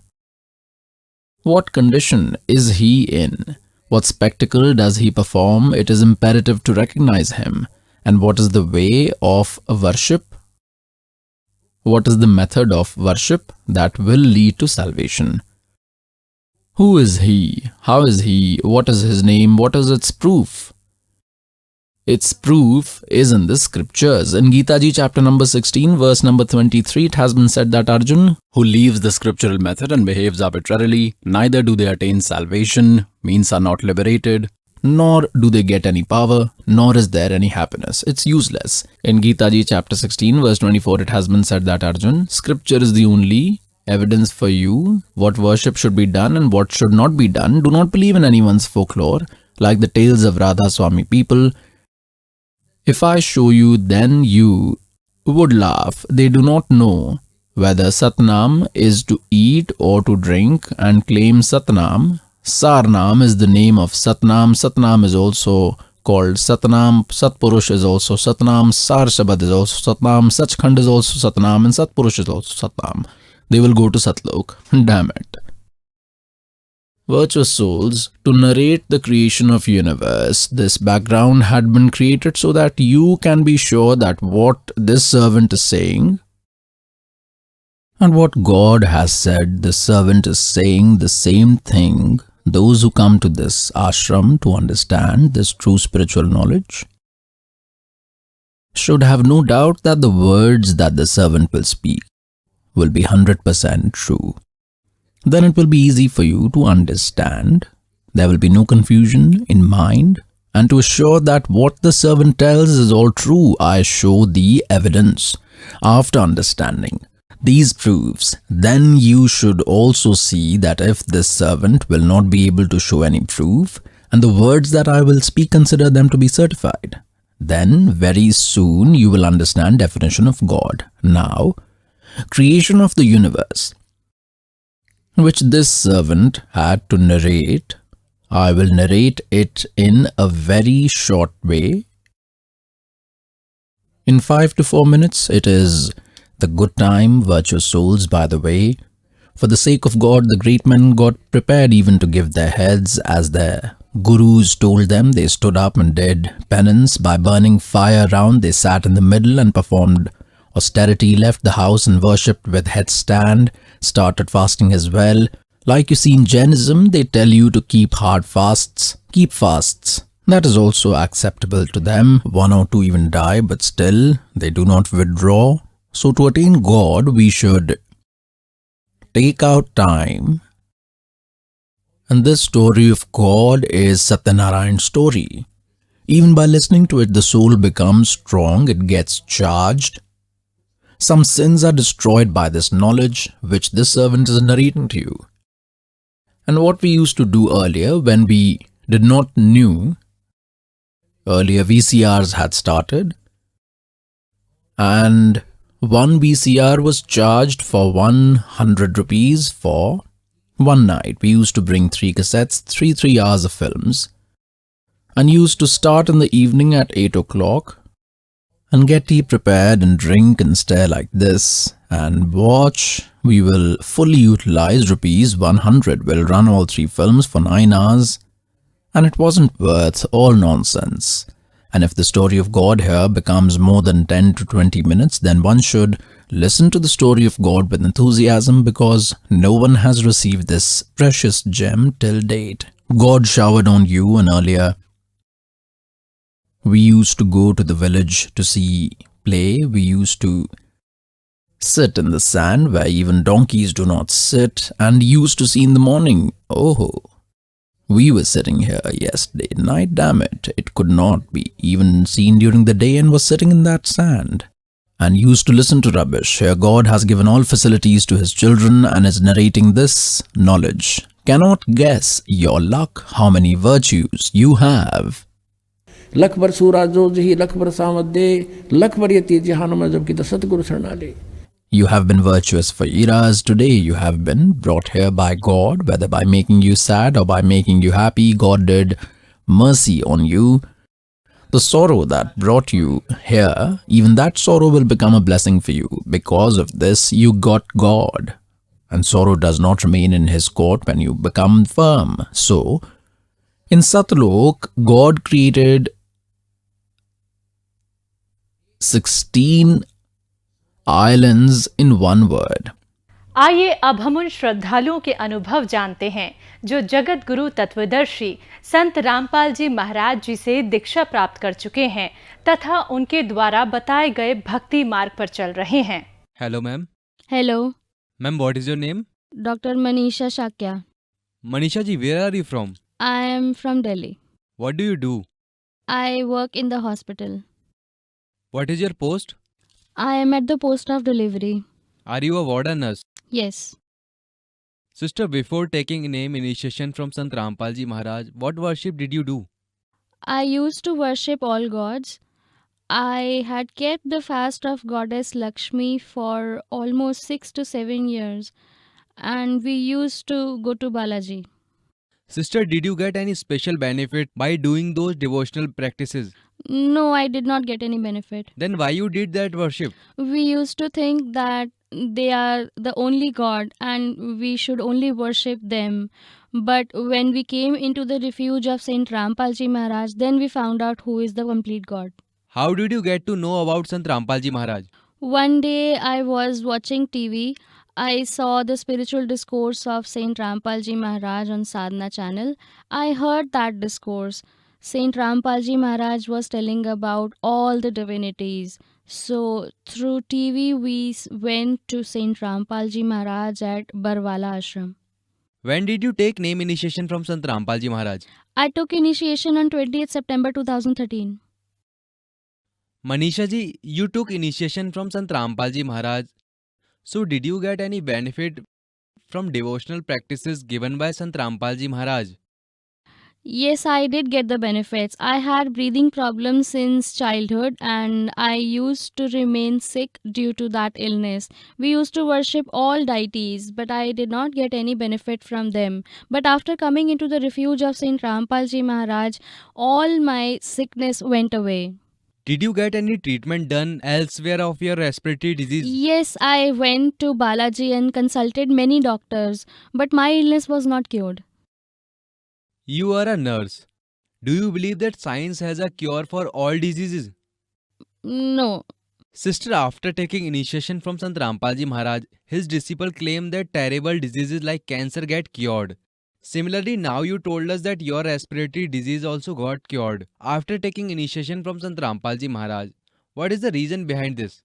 B: What condition is He in? What spectacle does He perform? It is imperative to recognize Him. And what is the way of worship? What is the method of worship that will lead to salvation? Who is He? How is He? What is His name? What is its proof? Its proof is in the scriptures. In Gita Ji chapter number 16 verse number 23 it has been said that Arjun, who leaves the scriptural method and behaves arbitrarily, neither do they attain salvation, means are not liberated, nor do they get any power, nor is there any happiness. It's useless. In Gita Ji chapter 16 verse 24 it has been said that Arjun, scripture is the only evidence for you what worship should be done and what should not be done. Do not believe in anyone's folklore like the tales of Radha Swami people. If I show you, then you would laugh. They do not know whether Satnam is to eat or to drink and claim Satnam. Sarnam is the name of Satnam. Satnam is also called Satnam. Satpurush is also Satnam. Sar Shabad is also Satnam. Sachkhand is also Satnam. And Satpurush is also Satnam. They will go to Satlok. Damn it. Virtuous souls, to narrate the creation of universe, this background had been created so that you can be sure that what this servant is saying and what God has said, the servant is saying the same thing. Those who come to this ashram to understand this true spiritual knowledge should have no doubt that the words that the servant will speak will be 100% true. Then it will be easy for you to understand. There will be no confusion in mind. And to assure that what the servant tells is all true, I show the evidence. After understanding these proofs, then you should also see that if this servant will not be able to show any proof, and the words that I will speak consider them to be certified, then very soon you will understand definition of God. Now, creation of the universe, which this servant had to narrate, I will narrate it in a very short way. In 5 to 4 minutes, it is the good time, virtuous souls, by the way. For the sake of God, the great men got prepared even to give their heads as their gurus told them. They stood up and did penance by burning fire round. They sat in the middle and performed austerity, left the house and worshipped with headstand, started fasting as well. Like you see in Jainism, they tell you to keep hard fasts. Keep fasts. That is also acceptable to them. 1 or 2 even die, but still they do not withdraw. So to attain God, we should take out time. And this story of God is Satyanarayan's story. Even by listening to it, the soul becomes strong, it gets charged. Some sins are destroyed by this knowledge, which this servant is narrating to you. And what we used to do earlier, when we did not know, earlier VCRs had started, and one VCR was charged for 100 rupees for one night. We used to bring 3 cassettes, 3 hours of films, and used to start in the evening at 8 o'clock. And get tea prepared and drink and stare like this and watch. We will fully utilize rupees 100. We'll run all 3 films for 9 hours. And it wasn't worth all nonsense. And if the story of God here becomes more than 10 to 20 minutes, then one should listen to the story of God with enthusiasm, because no one has received this precious gem till date. God showered on you, and earlier we used to go to the village to see play. We used to sit in the sand where even donkeys do not sit, and used to see in the morning. Oh, we were sitting here yesterday night, damn it. It could not be even seen during the day and was sitting in that sand. And used to listen to rubbish. Here God has given all facilities to His children and is narrating this knowledge. Cannot guess your luck how many virtues you have.
C: लख बर सूरा जो जही लख बर सामत दे लख बर यती जहान में जब की तो सतगुरु शरणा ले.
B: You have been virtuous for eras. Today you have been brought here by God, whether by making you sad or by making you happy. God did mercy on you. The sorrow that brought you here, even that sorrow will become a blessing for you. Because of this, you got God. And sorrow does not remain in His court when you become firm. So, in Satlok, God created 16 islands in one word.
D: आइए अब हम उन श्रद्धालुओं के अनुभव जानते हैं जो जगत गुरु तत्वदर्शी संत रामपाल जी महाराज जी से दीक्षा प्राप्त कर चुके हैं तथा उनके द्वारा बताए गए भक्ति मार्ग पर चल रहे हैं.
E: Hello, ma'am.
F: Hello,
E: Ma'am, what is your name?
F: Dr. Manisha Shakya.
E: Manisha ji, where are you from?
F: I am from Delhi.
E: What do you do?
F: I work in the hospital.
E: What is your post?
F: I am at the post of delivery.
E: Are you a ward or nurse?
F: Yes.
E: Sister, before taking name initiation from Sant Rampal Ji Maharaj, what worship did you do?
F: I used to worship all gods. I had kept the fast of goddess Lakshmi for almost 6 to 7 years, and we used to go to Balaji.
E: Sister, did you get any special benefit by doing those devotional practices?
F: No, I did not get any benefit.
E: Then why you did that worship?
F: We used to think that they are the only God and we should only worship them. But when we came into the refuge of Sant Rampal Ji Maharaj, then we found out who is the complete God.
E: How did you get to know about Sant Rampal Ji Maharaj?
F: One day I was watching TV. I saw the spiritual discourse of Sant Rampal Ji Maharaj on Sadhana channel. I heard that discourse. Sant Rampal Ji Maharaj was telling about all the divinities. So through TV we went to Sant Rampal Ji Maharaj at Barwala Ashram.
E: When did you take name initiation from Sant Rampal Ji Maharaj?
F: I took initiation on 20th September 2013.
E: Manisha ji, you took initiation from Sant Rampal Ji Maharaj. So did you get any benefit from devotional practices given by Sant Rampal Ji Maharaj?
F: Yes, I did get the benefits. I had breathing problems since childhood and I used to remain sick due to that illness. We used to worship all deities, but I did not get any benefit from them. But after coming into the refuge of Sant Rampal Ji Maharaj, all my sickness went away.
E: Did you get any treatment done elsewhere of your respiratory disease?
F: Yes, I went to Balaji and consulted many doctors, but my illness was not cured.
E: You are a nurse. Do you believe that science has a cure for all diseases?
F: No.
E: Sister, after taking initiation from Sant Rampal Ji Maharaj, his disciple claimed that terrible diseases like cancer get cured. Similarly, now you told us that your respiratory disease also got cured after taking initiation from Sant Rampal Ji Maharaj. What is the reason behind this?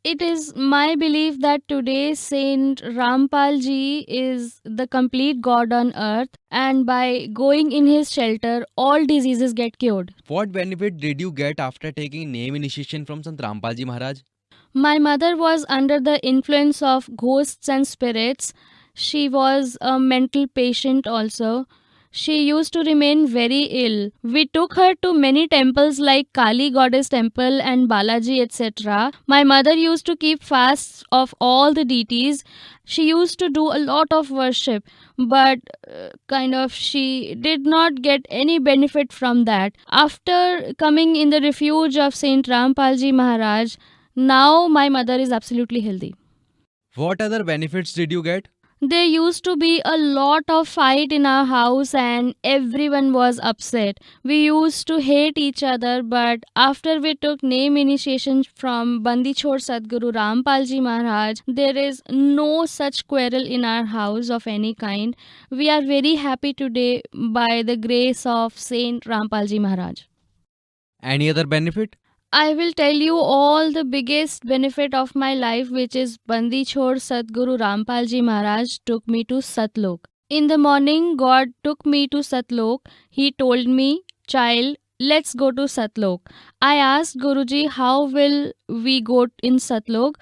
F: It is my belief that today Saint Rampal Ji is the complete God on earth, and by going in his shelter, all diseases get cured.
E: What benefit did you get after taking name initiation from Sant Rampal Ji Maharaj?
F: My mother was under the influence of ghosts and spirits. She was a mental patient also. She used to remain very ill. We took her to many temples like Kali goddess temple and Balaji etc. My mother used to keep fasts of all the deities. She used to do a lot of worship, but she did not get any benefit from that. After coming in the refuge of Saint Rampal Ji Maharaj, now my mother is absolutely healthy.
E: What other benefits did you get?
F: There used to be a lot of fight in our house and everyone was upset. We used to hate each other, but after we took name initiation from Bandichor Sadguru Rampal Ji Maharaj, there is no such quarrel in our house of any kind. We are very happy today by the grace of Saint Rampal Ji Maharaj.
E: Any other benefit?
F: I will tell you all the biggest benefit of my life, which is Bandichor Sadguru Rampal Ji Maharaj took me to Satlok. In the morning, God took me to Satlok. He told me, child, let's go to Satlok. I asked Guruji, how will we go in Satlok?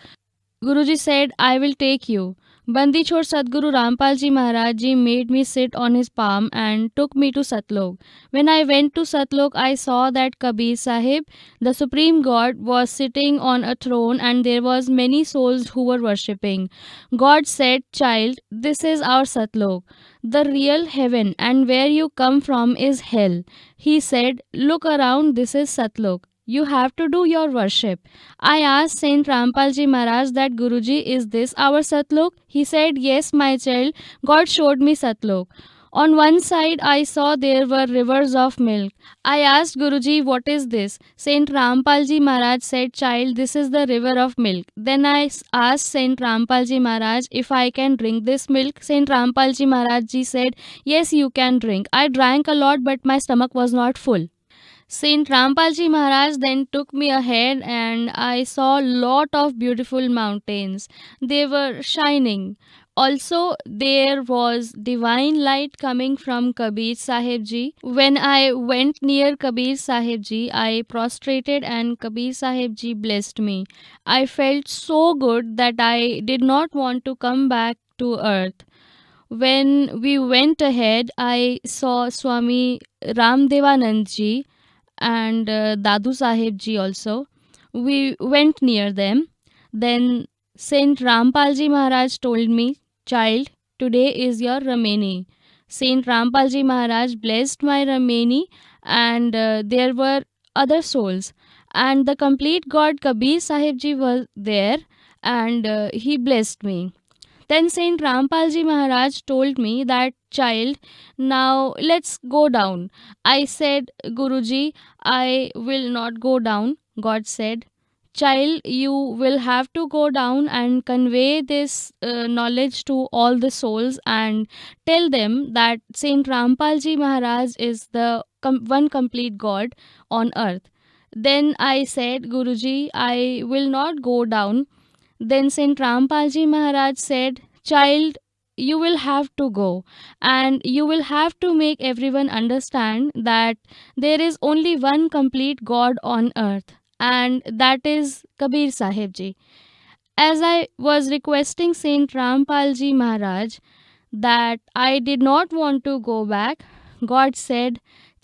F: Guruji said, I will take you. Bandi Chhor Sadguru Rampal Ji Maharaj Ji made me sit on his palm and took me to Satlok. When I went to Satlok, I saw that Kabir Sahib, the Supreme God, was sitting on a throne and there was many souls who were worshipping. God said, "Child, this is our Satlok, the real heaven, and where you come from is hell." He said, "Look around, this is Satlok. You have to do your worship." I asked Sant Rampal Ji Maharaj that, "Guruji, is this our Satlok?" He said, "Yes, my child. God showed me Satlok. On one side, I saw there were rivers of milk." I asked Guruji, "What is this?" Sant Rampal Ji Maharaj said, "Child, this is the river of milk." Then I asked Sant Rampal Ji Maharaj if I can drink this milk. Sant Rampal Ji Maharaj Ji said, "Yes, you can drink." I drank a lot, but my stomach was not full. Sant Rampal Ji Maharaj then took me ahead and I saw lot of beautiful mountains. They were shining. Also, there was divine light coming from Kabir Sahib Ji. When I went near Kabir Sahib Ji, I prostrated and Kabir Sahib Ji blessed me. I felt so good that I did not want to come back to earth. When we went ahead, I saw Swami Ramdevanand Ji and Dadu Sahib Ji also. We went near them. Then Sant Rampal Ji Maharaj told me, "Child, today is your Rameni." Sant Rampal Ji Maharaj blessed my Rameni and there were other souls. And the complete God Kabir Sahib Ji was there and he blessed me. Then Sant Rampal Ji Maharaj told me that, "Child, now let's go down." I said, "Guruji, I will not go down." God said, "Child, you will have to go down and convey this knowledge to all the souls and tell them that Sant Rampal Ji Maharaj is the one complete God on earth." Then I said, "Guruji, I will not go down." Then Sant Rampal Ji Maharaj said, "Child, you will have to go and you will have to make everyone understand that there is only one complete God on earth, and that is Kabir Sahib Ji." As I was requesting Sant Rampal Ji Maharaj that I did not want to go back, God said,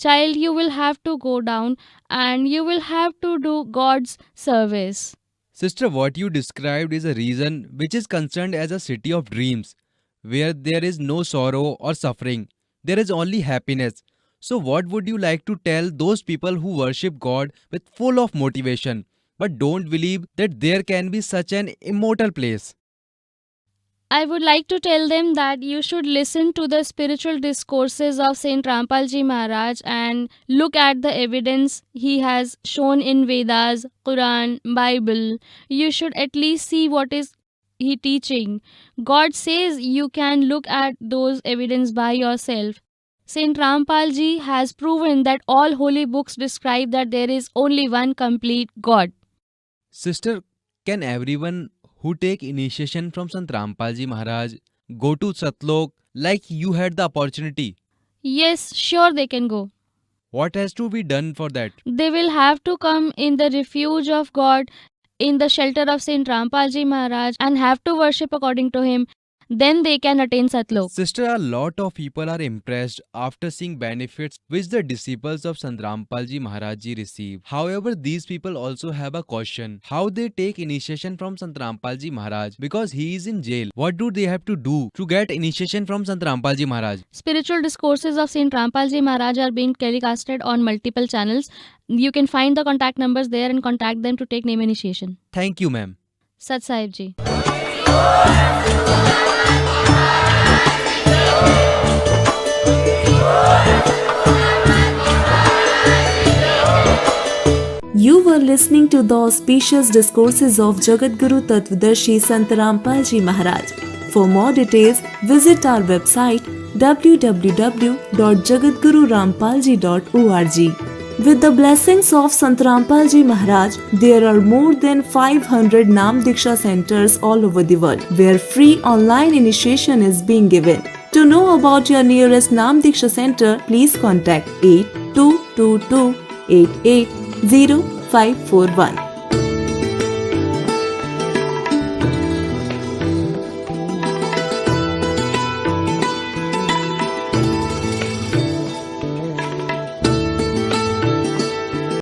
F: "Child, you will have to go down and you will have to do God's service."
E: Sister, what you described is a region which is concerned as a city of dreams, where there is no sorrow or suffering. There is only happiness. So what would you like to tell those people who worship God with full of motivation, but don't believe that there can be such an immortal place?
F: I would like to tell them that you should listen to the spiritual discourses of Sant Rampal Ji Maharaj and look at the evidence he has shown in Vedas, Quran, Bible. You should at least see what is he teaching. God says you can look at those evidence by yourself. Sant Rampal Ji has proven that all holy books describe that there is only one complete God.
E: Sister, can everyone who take initiation from Sant Rampal Ji Maharaj go to Satlok like you had the opportunity?
F: Yes, sure they can go.
E: What has to be done for that?
F: They will have to come in the refuge of God, in the shelter of Sant Rampal Ji Maharaj, and have to worship according to him. Then they can attain Satlok.
E: Sister, a lot of people are impressed after seeing benefits which the disciples of Sant Rampal Ji Maharaj Ji receive. However, these people also have a question. How they take initiation from Sant Rampal Ji Maharaj because he is in jail? What do they have to do to get initiation from Sant Rampal Ji Maharaj?
F: Spiritual discourses of Sant Rampal Ji Maharaj are being telecasted on multiple channels. You can find the contact numbers there and contact them to take name initiation.
E: Thank you, ma'am.
F: Sat Sahib Ji.
G: You were listening to the auspicious discourses of Jagat Guru Tattvadarshi Sant Rampal Ji Maharaj. For more details, visit our website www.jagatgururampalji.org. With the blessings of Sant Rampal Ji Maharaj, there are more than 500 Naam Diksha centers all over the world, where free online initiation is being given. To know about your nearest Naam Diksha center, please contact 8222 880541.